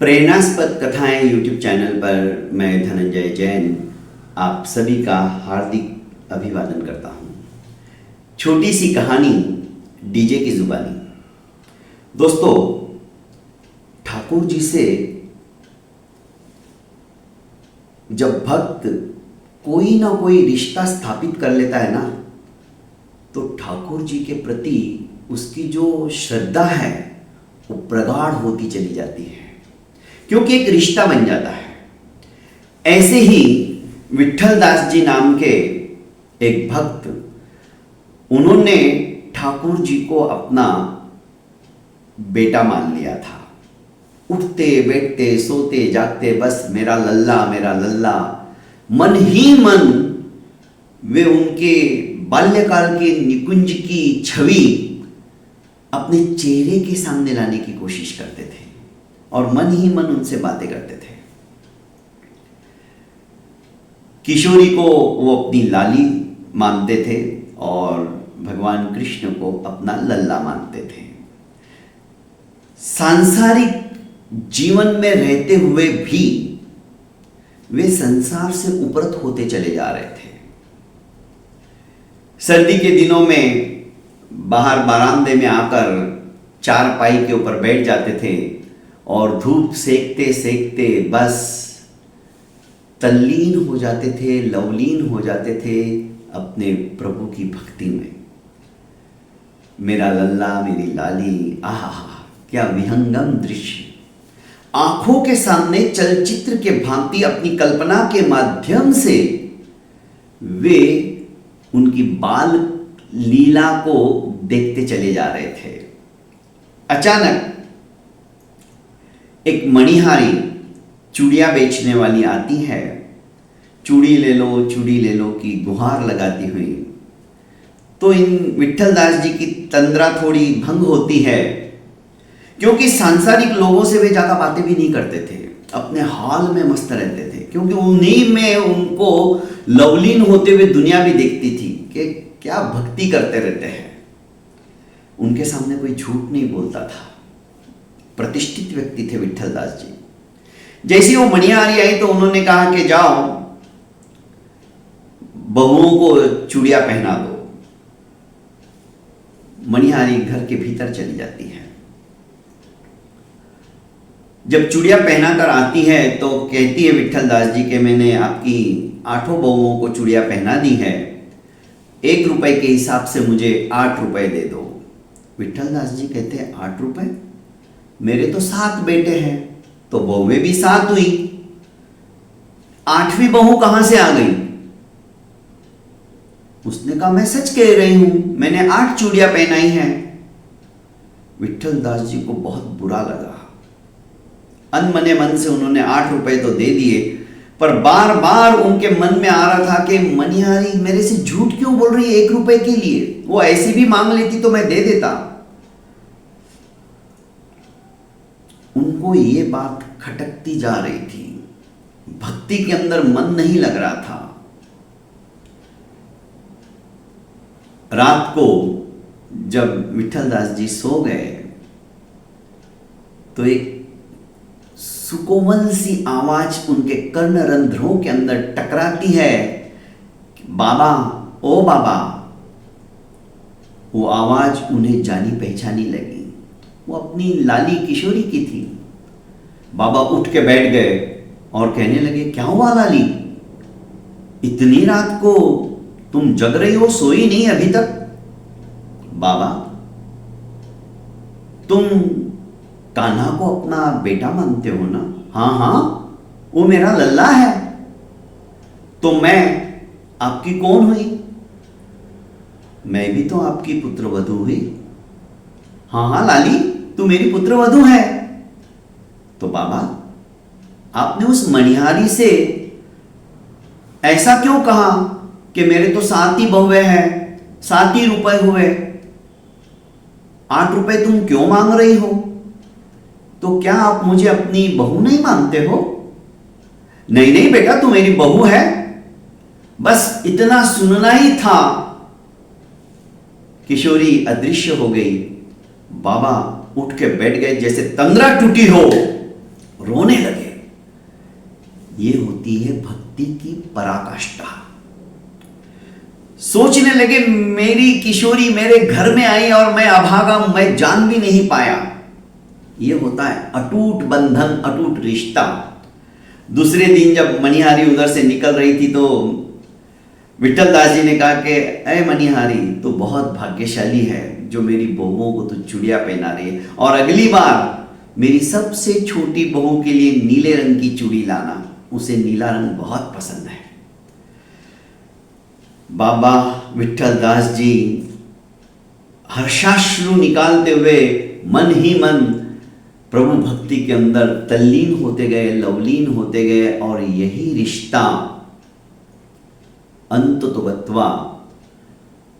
प्रेरणास्पद कथाएं YouTube channel पर मैं धनंजय जैन आप सभी का हार्दिक अभिवादन करता हूं। छोटी सी कहानी डीजे की जुबानी। दोस्तों, ठाकुर जी से जब भक्त कोई ना कोई रिश्ता स्थापित कर लेता है ना, तो ठाकुर जी के प्रति उसकी जो श्रद्धा है वो प्रगाढ़ होती चली जाती है, क्योंकि एक रिश्ता बन जाता है। ऐसे ही विट्ठल दास जी नाम के एक भक्त, उन्होंने ठाकुर जी को अपना बेटा मान लिया था। उठते बैठते सोते जागते बस मेरा लल्ला, मन ही मन वे उनके बाल्यकाल के निकुंज की छवि अपने चेहरे के सामने लाने की कोशिश करते थे और मन ही मन उनसे बातें करते थे। किशोरी को वो अपनी लाली मानते थे और भगवान कृष्ण को अपना लल्ला मानते थे। सांसारिक जीवन में रहते हुए भी वे संसार से उपरत होते चले जा रहे थे। सर्दी के दिनों में बाहर बरामदे में आकर चारपाई के ऊपर बैठ जाते थे और धूप सेकते सेकते बस तल्लीन हो जाते थे, लवलीन हो जाते थे अपने प्रभु की भक्ति में। मेरा लल्ला मेरी लाली, आहा क्या विहंगम दृश्य। आंखों के सामने चलचित्र के भांति अपनी कल्पना के माध्यम से वे उनकी बाल लीला को देखते चले जा रहे थे। अचानक एक मणिहारी चूड़ियां बेचने वाली आती है। चूड़ी ले लो की गुहार लगाती हुई। तो इन विट्ठल दास जी की तंद्रा थोड़ी भंग होती है, क्योंकि सांसारिक लोगों से वे ज्यादा बातें भी नहीं करते थे, अपने हाल में मस्त रहते थे, क्योंकि उन्हीं में उनको लवलीन होते हुए दुनिया भी देखती थी कि क्या भक्ति करते रहते हैं। उनके सामने कोई झूठ नहीं बोलता था। प्रतिष्ठित व्यक्ति थे विट्ठल दास जी। जैसी वो मणिहारी आई तो उन्होंने कहा कि जाओ बहुओं को चूड़ियां पहना दो। मणिहारी घर के भीतर चली जाती है। जब चूड़ियां पहना कर आती है तो कहती है विट्ठल दास जी के मैंने आपकी 8 बहुओं को चूड़ियां पहना दी है, 1 रुपए के हिसाब से मुझे 8 रुपए दे दो। विट्ठल दास जी कहते हैं 8 रुपए? मेरे तो 7 बेटे हैं, तो बहुएं भी 7 हुई, 8वीं बहू कहां से आ गई? उसने कहा मैं सच कह रही हूं, मैंने 8 चूड़ियां पहनाई हैं। विट्ठल दास जी को बहुत बुरा लगा। अनमने मन से उन्होंने 8 रुपए तो दे दिए, पर बार बार उनके मन में आ रहा था कि मणिहारी मेरे से झूठ क्यों बोल रही है 1 रुपए के लिए? वो ऐसी भी मांग लेती तो मैं दे देता। उनको ये बात खटकती जा रही थी। भक्ति के अंदर मन नहीं लग रहा था। रात को जब विट्ठल दास जी सो गए तो एक सुकोमल सी आवाज उनके कर्ण रंध्रों के अंदर टकराती है, बाबा, ओ बाबा। वो आवाज उन्हें जानी पहचानी लगी। वो अपनी लाली किशोरी की थी। बाबा उठ के बैठ गए और कहने लगे क्या हुआ लाली, इतनी रात को तुम जग रही हो, सोई नहीं अभी तक? बाबा, तुम कान्हा को अपना बेटा मानते हो ना? हाँ, वो मेरा लल्ला है। तो मैं आपकी कौन हुई? मैं भी तो आपकी पुत्रवधू हुई। हाँ लाली, तू मेरी पुत्रवधू है। तो बाबा, आपने उस मणिहारी से ऐसा क्यों कहा कि मेरे तो 7 ही बहुएं हैं, 7 ही रुपए हुए, 8 रुपए तुम क्यों मांग रही हो? तो क्या आप मुझे अपनी बहू नहीं मानते हो? नहीं बेटा, तू मेरी बहू है। बस इतना सुनना ही था। किशोरी अदृश्य हो गई। बाबा उठ के बैठ गए जैसे तंद्रा टूटी हो। रोने लगे। ये होती है भक्ति की पराकाष्ठा। सोचने लगे मेरी किशोरी मेरे घर में आई और मैं अभागा, मैं जान भी नहीं पाया। ये होता है अटूट बंधन, अटूट रिश्ता। दूसरे दिन जब मणिहारी उधर से निकल रही थी तो विट्ठल दास जी ने कहा कि अरे मणिहारी तो बहुत भाग्यशाली है जो मेरी बहुओं को तो चूड़िया पहना रही है, और अगली बार मेरी सबसे छोटी बहू के लिए नीले रंग की चूड़ी लाना, उसे नीला रंग बहुत पसंद है। बाबा विट्ठल दास जी हर्षाश्रु निकालते हुए मन ही मन प्रभु भक्ति के अंदर तल्लीन होते गए, लवलीन होते गए, और यही रिश्ता अंततोगत्वा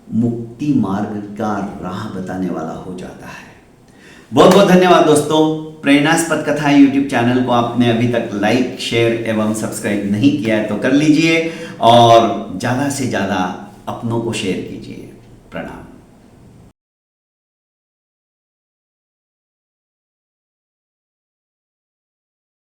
मुक्ति मार्ग का राह बताने वाला हो जाता है। बहुत बहुत धन्यवाद दोस्तों। प्रेरणास्पद कथा यूट्यूब चैनल को आपने अभी तक लाइक, शेयर एवं सब्सक्राइब नहीं किया है तो कर लीजिए, और ज़्यादा से ज़्यादा अपनों को शेयर कीजिए। प्रणाम।